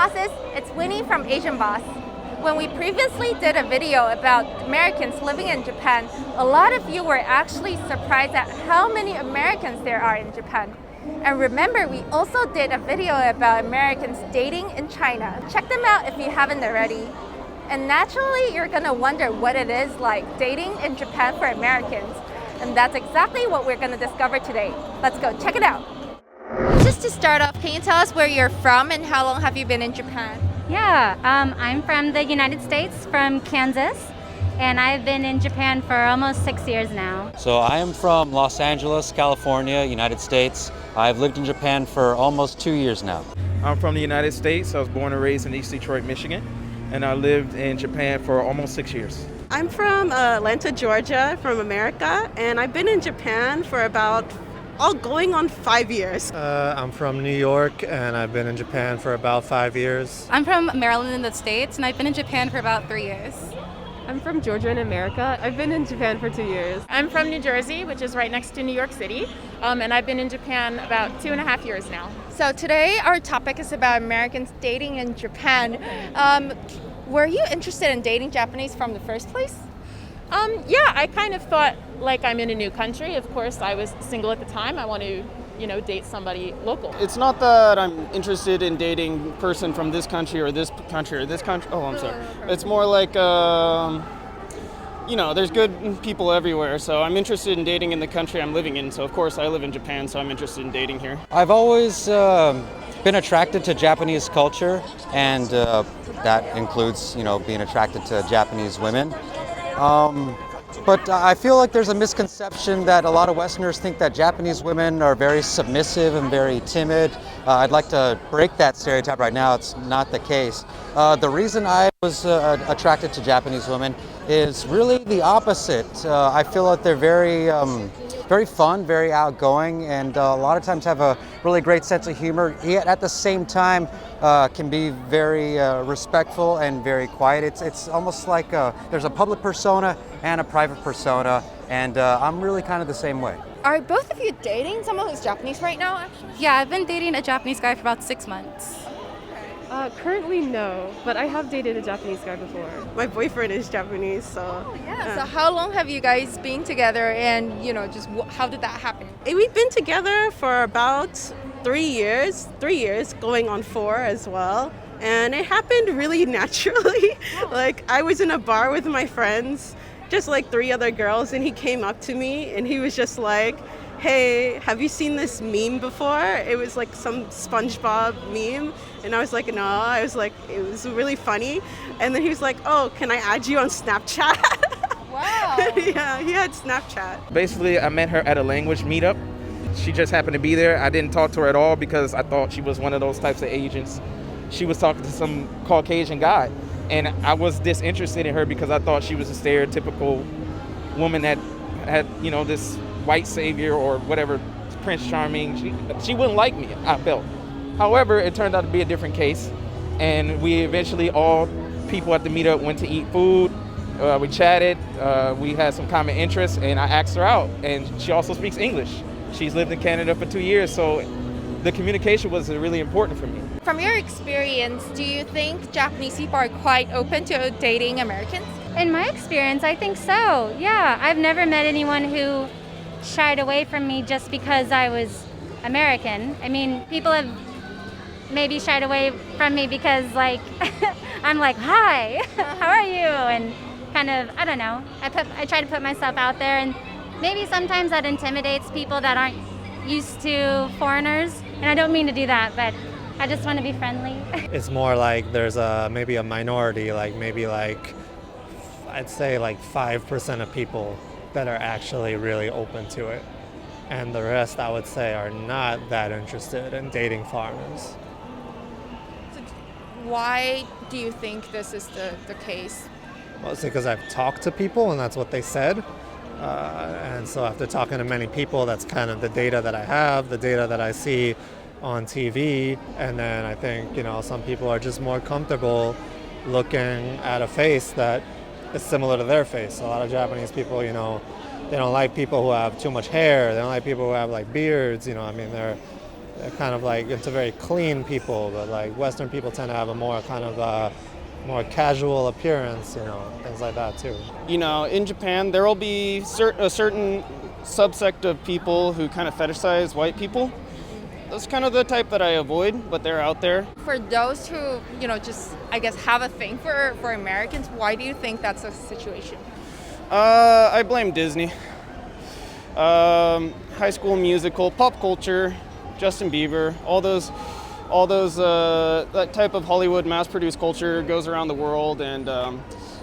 bosses, it's Winnie from Asian Boss. When we previously did a video about Americans living in Japan, a lot of you were actually surprised at how many Americans there are in Japan. And remember, we also did a video about Americans dating in China. Check them out if you haven't already. And naturally, you're gonna wonder what it is like dating in Japan for Americans. And that's exactly what we're gonna discover today. Let's go check it out. Just to start off, can you tell us where you're from and how long have you been in Japan? Yeah, I'm from the United States, from Kansas, and I've been in Japan for almost 6 years now. So I am from Los Angeles, California, United States. I've lived in Japan for almost 2 years now. I'm from the United States. I was born and raised in East Detroit, Michigan, and I lived in Japan for almost 6 years. I'm from Atlanta, Georgia, from America, and I've been in Japan for about going on 5 years. I'm from New York, and I've been in Japan for about 5 years. I'm from Maryland in the States, and I've been in Japan for about 3 years. I'm from Georgia in America. I've been in Japan for 2 years. I'm from New Jersey, which is right next to New York City, and I've been in Japan about 2.5 years now. So today our topic is about Americans dating in Japan. Were you interested in dating Japanese from the first place? Yeah, I kind of thought like I'm in a new country. Of course, I was single at the time. I want to, date somebody local. It's not that I'm interested in dating a person from this country or this country or this country. Oh, I'm sorry. It's more like, there's good people everywhere. So I'm interested in dating in the country I'm living in. So of course I live in Japan, so I'm interested in dating here. I've always been attracted to Japanese culture, and that includes, being attracted to Japanese women. But I feel like there's a misconception that a lot of Westerners think that Japanese women are very submissive and very timid. I'd like to break that stereotype right now. It's not the case. The reason I was attracted to Japanese women is really the opposite. I feel that they're very fun, very outgoing, and a lot of times have a really great sense of humor, yet at the same time can be very respectful and very quiet. It's almost like there's a public persona and a private persona, and I'm really kind of the same way. Are both of you dating someone who's Japanese right now, actually? Yeah, I've been dating a Japanese guy for about 6 months. Currently, no, but I have dated a Japanese guy before. My boyfriend is Japanese, so... Oh, yeah. So how long have you guys been together, and, how did that happen? We've been together for about 3 years, going on 4 as well. And it happened really naturally. Like, I was in a bar with my friends, just like 3 other girls, and he came up to me and he was just like, hey, have you seen this meme before? It was like some SpongeBob meme. And I was like, no. I was like, it was really funny. And then he was like, oh, can I add you on Snapchat? Wow. Yeah, he had Snapchat. Basically, I met her at a language meetup. She just happened to be there. I didn't talk to her at all because I thought she was one of those types of agents. She was talking to some Caucasian guy. And I was disinterested in her because I thought she was a stereotypical woman that had, this white savior or whatever, Prince Charming. She wouldn't like me, I felt. However, it turned out to be a different case, and we eventually, all people at the meetup, went to eat food. We chatted, we had some common interests, and I asked her out, and she also speaks English. She's lived in Canada for 2 years, so the communication was really important for me. From your experience, do you think Japanese people are quite open to dating Americans? In my experience, I think so. Yeah, I've never met anyone who shied away from me just because I was American. I mean, people have maybe shied away from me because, like, I'm like, hi, how are you? And kind of, I don't know, I try to put myself out there, and maybe sometimes that intimidates people that aren't used to foreigners. And I don't mean to do that, but I just want to be friendly. It's more like there's maybe a minority, I'd say 5% of people that are actually really open to it. And the rest, I would say, are not that interested in dating foreigners. So why do you think this is the case? Well, it's because I've talked to people and that's what they said. And so after talking to many people, that's kind of the data that I have, the data that I see on TV. And then I think, some people are just more comfortable looking at a face that is similar to their face. A lot of Japanese people, they don't like people who have too much hair. They don't like people who have beards. They're kind of like into very clean people, but like Western people tend to have a more kind of more casual appearance, things like that too. In Japan, there will be a certain subsect of people who kind of fetishize white people. That's kind of the type that I avoid, but they're out there. For those who, just, I guess, have a thing for Americans, why do you think that's a situation? I blame Disney. High School Musical, pop culture, Justin Bieber, all those that type of Hollywood mass-produced culture goes around the world, and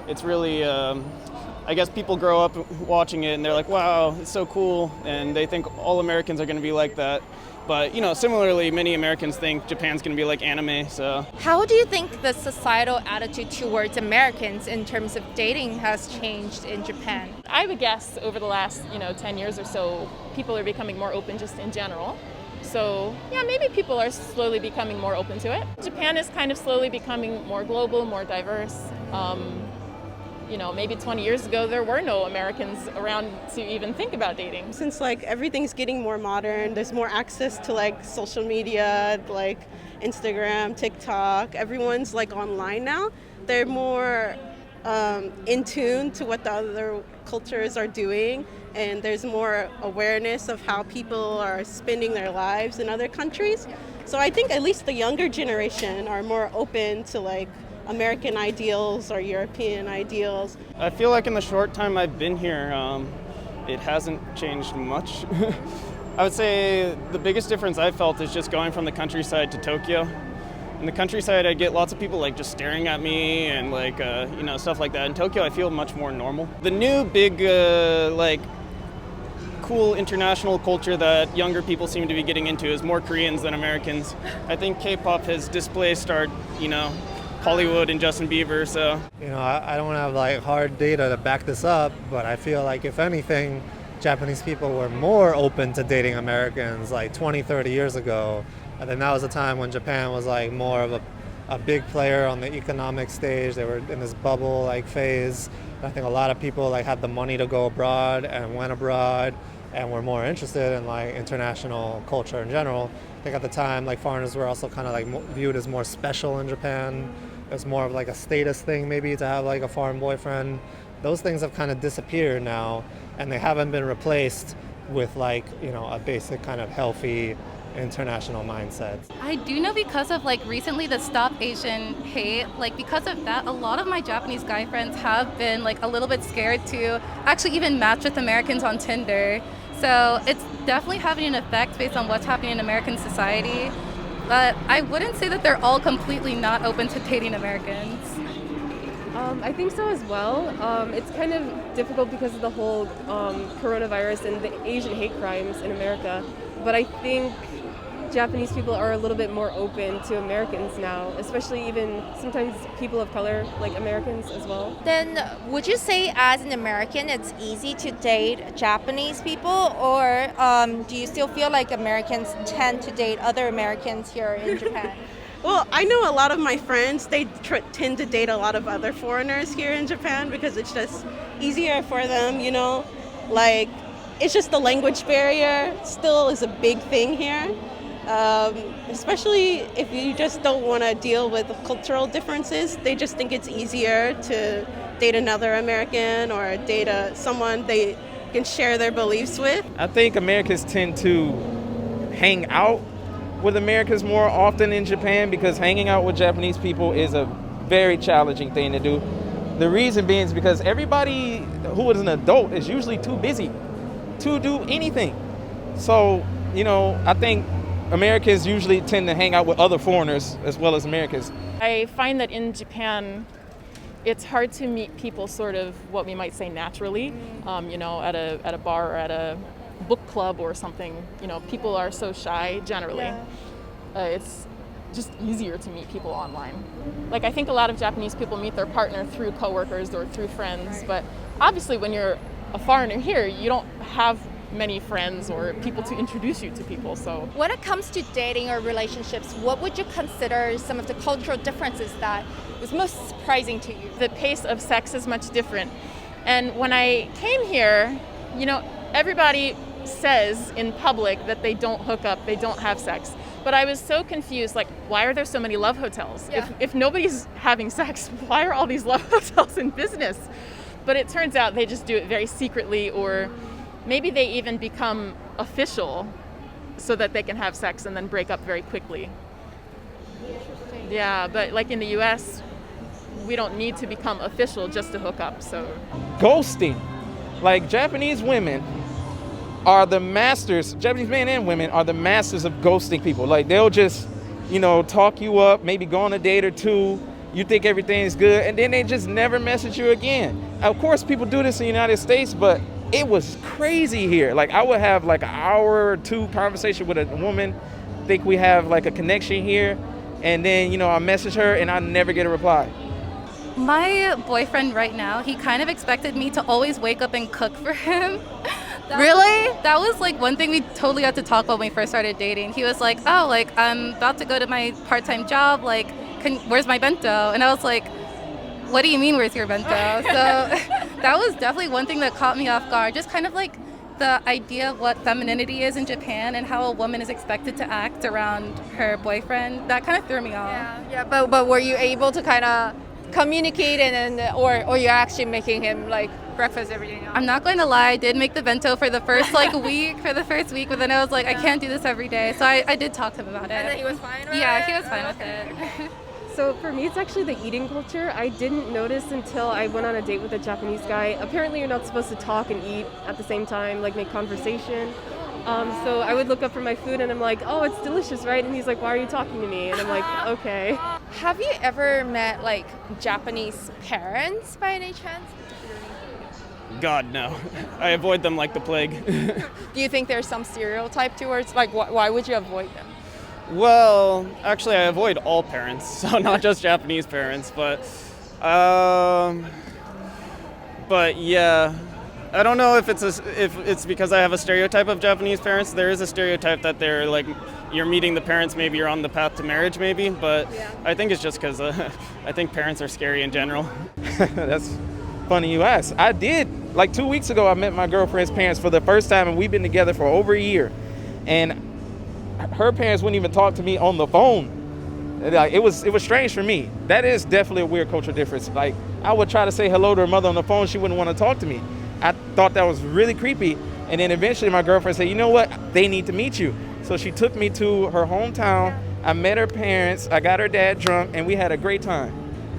it's really, I guess people grow up watching it and they're like, wow, it's so cool, and they think all Americans are going to be like that. But, similarly, many Americans think Japan's going to be like anime, so. How do you think the societal attitude towards Americans in terms of dating has changed in Japan? I would guess over the last, 10 years or so, people are becoming more open just in general. So, yeah, maybe people are slowly becoming more open to it. Japan is kind of slowly becoming more global, more diverse. Maybe 20 years ago, there were no Americans around to even think about dating. Since everything's getting more modern, there's more access to social media, like Instagram, TikTok, everyone's online now. They're more in tune to what the other cultures are doing, and there's more awareness of how people are spending their lives in other countries. So I think at least the younger generation are more open to American ideals or European ideals. I feel like in the short time I've been here, it hasn't changed much. I would say the biggest difference I've felt is just going from the countryside to Tokyo. In the countryside, I get lots of people just staring at me and stuff like that. In Tokyo, I feel much more normal. The new big cool international culture that younger people seem to be getting into is more Koreans than Americans. I think K-pop has displaced our, Hollywood and Justin Bieber, so. I don't have hard data to back this up, but I feel like if anything, Japanese people were more open to dating Americans 20, 30 years ago. I think that was a time when Japan was more of a big player on the economic stage. They were in this bubble phase. I think a lot of people had the money to go abroad and went abroad and were more interested in international culture in general. I think at the time foreigners were also kind of viewed as more special in Japan. It was more of a status thing maybe to have a foreign boyfriend. Those things have kind of disappeared now, and they haven't been replaced with a basic kind of healthy international mindset. I do know because of recently the Stop Asian Hate, because of that, a lot of my Japanese guy friends have been a little bit scared to actually even match with Americans on Tinder. So it's definitely having an effect based on what's happening in American society. But I wouldn't say that they're all completely not open to dating Americans. I think so as well. It's kind of difficult because of the whole coronavirus and the Asian hate crimes in America. But I think Japanese people are a little bit more open to Americans now, especially even sometimes people of color, like Americans as well. Then would you say as an American it's easy to date Japanese people, or do you still feel like Americans tend to date other Americans here in Japan? Well, I know a lot of my friends, they tend to date a lot of other foreigners here in Japan because it's just easier for them, it's just the language barrier still is a big thing here. Especially if you just don't want to deal with cultural differences. They just think it's easier to date another American or date someone they can share their beliefs with. I think Americans tend to hang out with Americans more often in Japan because hanging out with Japanese people is a very challenging thing to do. The reason being is because everybody who is an adult is usually too busy to do anything. So, I think Americans usually tend to hang out with other foreigners as well as Americans. I find that in Japan, it's hard to meet people sort of what we might say naturally, at a bar or at a book club or something. People are so shy generally. Yeah. It's just easier to meet people online. I think a lot of Japanese people meet their partner through coworkers or through friends, right. But obviously when you're a foreigner here, you don't have many friends or people to introduce you to people. So when it comes to dating or relationships, what would you consider some of the cultural differences that was most surprising to you? The pace of sex is much different. And when I came here, everybody says in public that they don't hook up, they don't have sex. But I was so confused, like, why are there so many love hotels? Yeah. If nobody's having sex, why are all these love hotels in business? But it turns out they just do it very secretly, or maybe they even become official so that they can have sex and then break up very quickly. Yeah, but like in the US, we don't need to become official just to hook up, so. Ghosting. Like, Japanese women are the masters, Japanese men and women are the masters of ghosting people. Like, they'll just, talk you up, maybe go on a date or two, you think everything's good, and then they just never message you again. Of course, people do this in the United States, but it was crazy here. Like, I would have like an hour or two conversation with a woman, think we have like a connection here, and then, I message her and I never get a reply. My boyfriend right now, he kind of expected me to always wake up and cook for him. Really? That was like one thing we totally had to talk about when we first started dating. He was like, oh, like, I'm about to go to my part-time job, like, where's my bento? And I was like, what do you mean, where's your bento? So that was definitely one thing that caught me off guard, just kind of like the idea of what femininity is in Japan and how a woman is expected to act around her boyfriend. That kind of threw me off. Yeah, but were you able to kind of communicate or you're actually making him like breakfast every day now? I'm not going to lie, I did make the bento for the first week, but then I was like, I can't do this every day. So I did talk to him about it. And then he was fine with it? Yeah, he was fine with it. So for me, it's actually the eating culture. I didn't notice until I went on a date with a Japanese guy. Apparently, you're not supposed to talk and eat at the same time, like make conversation. So I would look up for my food and I'm like, oh, it's delicious, right? And he's like, why are you talking to me? And I'm like, okay. Have you ever met like Japanese parents by any chance? God, no. I avoid them like the plague. Do you think there's some stereotype towards, like, why would you avoid them? Well, actually, I avoid all parents, so not just Japanese parents, but yeah, I don't know if it's because I have a stereotype of Japanese parents. There is a stereotype that they're like, you're meeting the parents, maybe you're on the path to marriage, maybe, but yeah. I think it's just because I think parents are scary in general. That's funny you ask. I did, like 2 weeks ago, I met my girlfriend's parents for the first time, and we've been together for over a year, and her parents wouldn't even talk to me on the phone. Like, it was strange for me. That is definitely a weird cultural difference. Like, I would try to say hello to her mother on the phone, she wouldn't want to talk to me. I thought that was really creepy. And then eventually my girlfriend said, you know what, they need to meet you. So she took me to her hometown. I met her parents, I got her dad drunk, and we had a great time.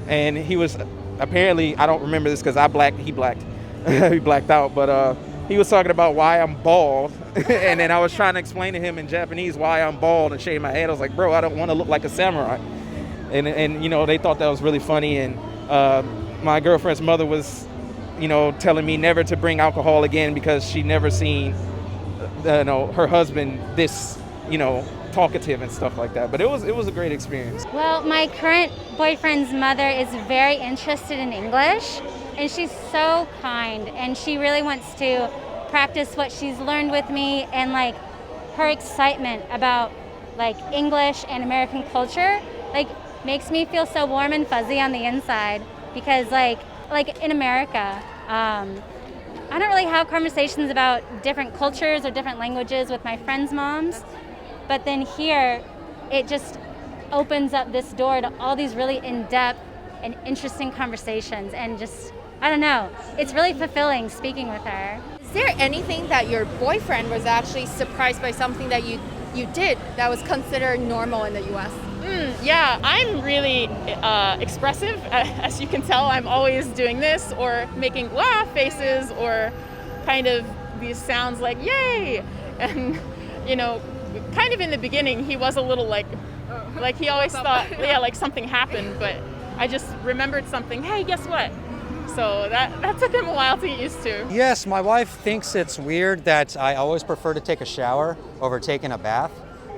And he was, apparently, I don't remember this because he blacked. He blacked out, but he was talking about why I'm bald. And then I was trying to explain to him in Japanese why I'm bald and shave my head. I was like, bro, I don't want to look like a samurai. And they thought that was really funny. And my girlfriend's mother was, telling me never to bring alcohol again because she'd never seen, her husband this, talkative and stuff like that. But it was a great experience. Well, my current boyfriend's mother is very interested in English, and she's so kind, and she really wants to practice what she's learned with me, and like her excitement about like English and American culture like makes me feel so warm and fuzzy on the inside, because like in America, I don't really have conversations about different cultures or different languages with my friends' moms, but then here it just opens up this door to all these really in-depth and interesting conversations, and just, I don't know, it's really fulfilling speaking with her. Is there anything that your boyfriend was actually surprised by, something that you did that was considered normal in the US? Yeah, I'm really expressive. As you can tell, I'm always doing this or making wah faces or kind of these sounds like yay. And, kind of in the beginning, he was a little like he always thought, yeah, like something happened, but I just remembered something, hey, guess what? So that took him a while to get used to. Yes, my wife thinks it's weird that I always prefer to take a shower over taking a bath.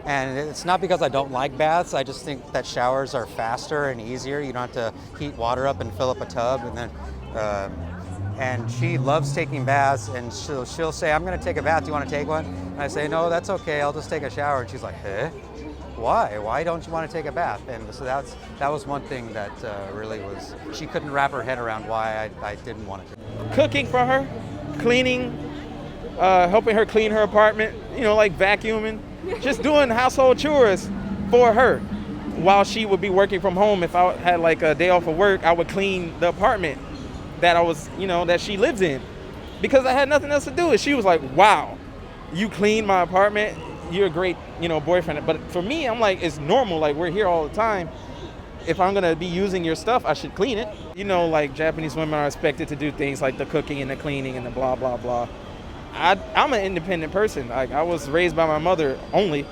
And it's not because I don't like baths, I just think that showers are faster and easier. You don't have to heat water up and fill up a tub. And then, and she loves taking baths, and she'll say, I'm gonna take a bath, do you wanna take one? And I say, no, that's okay, I'll just take a shower. And she's like, eh? Why? Why don't you want to take a bath? And so that was one thing that really was, she couldn't wrap her head around why I didn't want to. Cooking for her, cleaning, helping her clean her apartment, like vacuuming, just doing household chores for her while she would be working from home. If I had like a day off of work, I would clean the apartment that that she lives in, because I had nothing else to do. And she was like, wow, you clean my apartment, you're a great, boyfriend. But for me, I'm like, it's normal, like we're here all the time. If I'm gonna be using your stuff, I should clean it. Like Japanese women are expected to do things like the cooking and the cleaning and the blah, blah, blah. I'm an independent person. Like, I was raised by my mother only,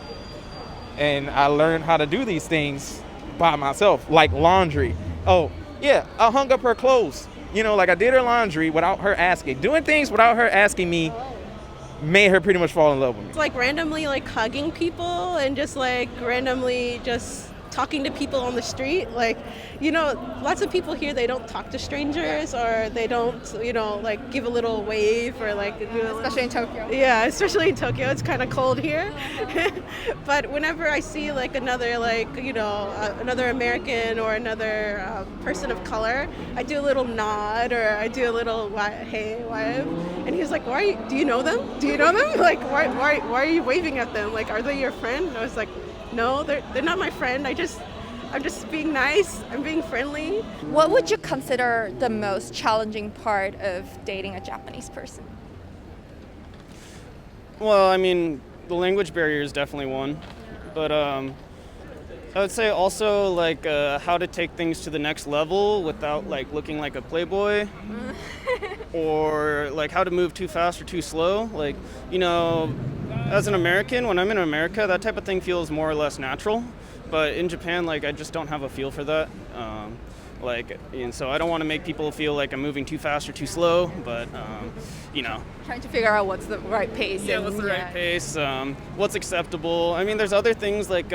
and I learned how to do these things by myself, like laundry. Oh, yeah, I hung up her clothes. Like I did her laundry without her asking. Doing things without her asking me made her pretty much fall in love with me. It's like randomly like hugging people and just like randomly just talking to people on the street. Like, lots of people here, they don't talk to strangers, or they don't, like give a little wave, or like Especially in Tokyo. Yeah, especially in Tokyo. It's kind of cold here. But whenever I see like another, like, another American or another person of color, I do a little nod, or I do a little hey, wave. And he was like, do you know them? Do you know them? Like, why are you waving at them? Like, are they your friend? And I was like, no, they're not my friend. I'm just being nice. I'm being friendly. What would you consider the most challenging part of dating a Japanese person? Well, I mean, the language barrier is definitely one. But I would say also like how to take things to the next level without like looking like a playboy. Or like how to move too fast or too slow. Like, as an American, when I'm in America, that type of thing feels more or less natural. But in Japan, like, I just don't have a feel for that. And so I don't want to make people feel like I'm moving too fast or too slow, but, Trying to figure out what's the right pace. Yeah, what's the right pace, what's acceptable. I mean, there's other things like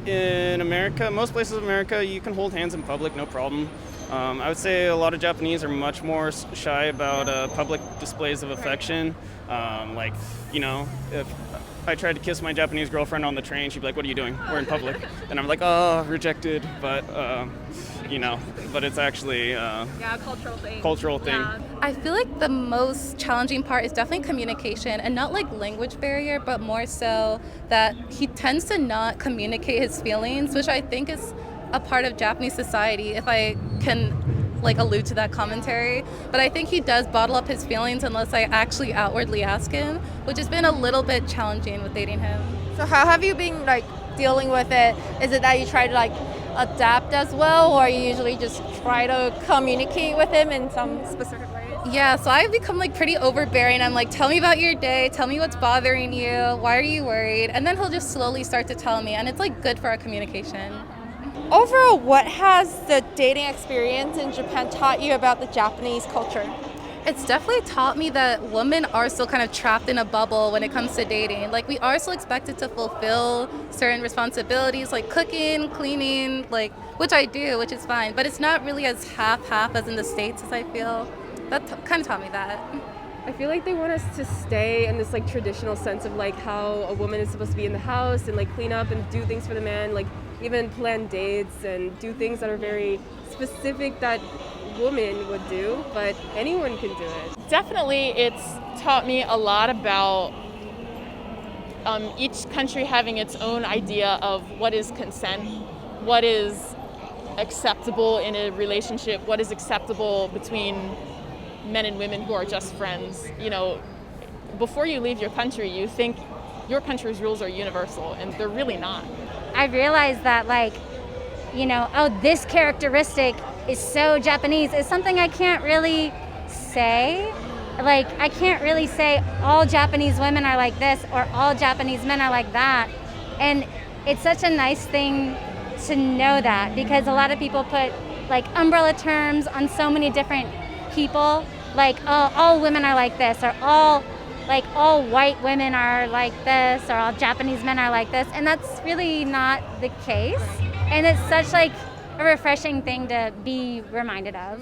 in America, most places in America, you can hold hands in public, no problem. I would say a lot of Japanese are much more shy about public displays of affection. If I tried to kiss my Japanese girlfriend on the train, she'd be like, what are you doing? We're in public. And I'm like, oh, rejected. But, but it's actually cultural thing. Yeah. I feel like the most challenging part is definitely communication, and not like language barrier, but more so that he tends to not communicate his feelings, which I think is a part of Japanese society, if I can like allude to that commentary. But I think he does bottle up his feelings unless I actually outwardly ask him, which has been a little bit challenging with dating him. So how have you been like dealing with it? Is it that you try to like adapt as well, or you usually just try to communicate with him in some specific ways? Yeah, so I've become like pretty overbearing. I'm like, tell me about your day, tell me what's bothering you, why are you worried? And then he'll just slowly start to tell me, and it's like good for our communication. Overall, what has the dating experience in Japan taught you about the Japanese culture? It's definitely taught me that women are still kind of trapped in a bubble when it comes to dating. Like, we are still expected to fulfill certain responsibilities like cooking, cleaning, like, which I do, which is fine. But it's not really as half-half as in the States, as I feel. That kind of taught me that. I feel like they want us to stay in this like traditional sense of like how a woman is supposed to be in the house and like clean up and do things for the man, like even plan dates and do things that are very specific that women would do, but anyone can do it. Definitely, it's taught me a lot about each country having its own idea of what is consent, what is acceptable in a relationship, what is acceptable between men and women who are just friends. Before you leave your country, you think your country's rules are universal, and they're really not. I realized that this characteristic is so Japanese. It's something I can't really say. Like, I can't really say all Japanese women are like this or all Japanese men are like that. And it's such a nice thing to know that, because a lot of people put like umbrella terms on so many different people. Like, oh, all women are like this, or all white women are like this, or all Japanese men are like this. And that's really not the case. And it's such like a refreshing thing to be reminded of.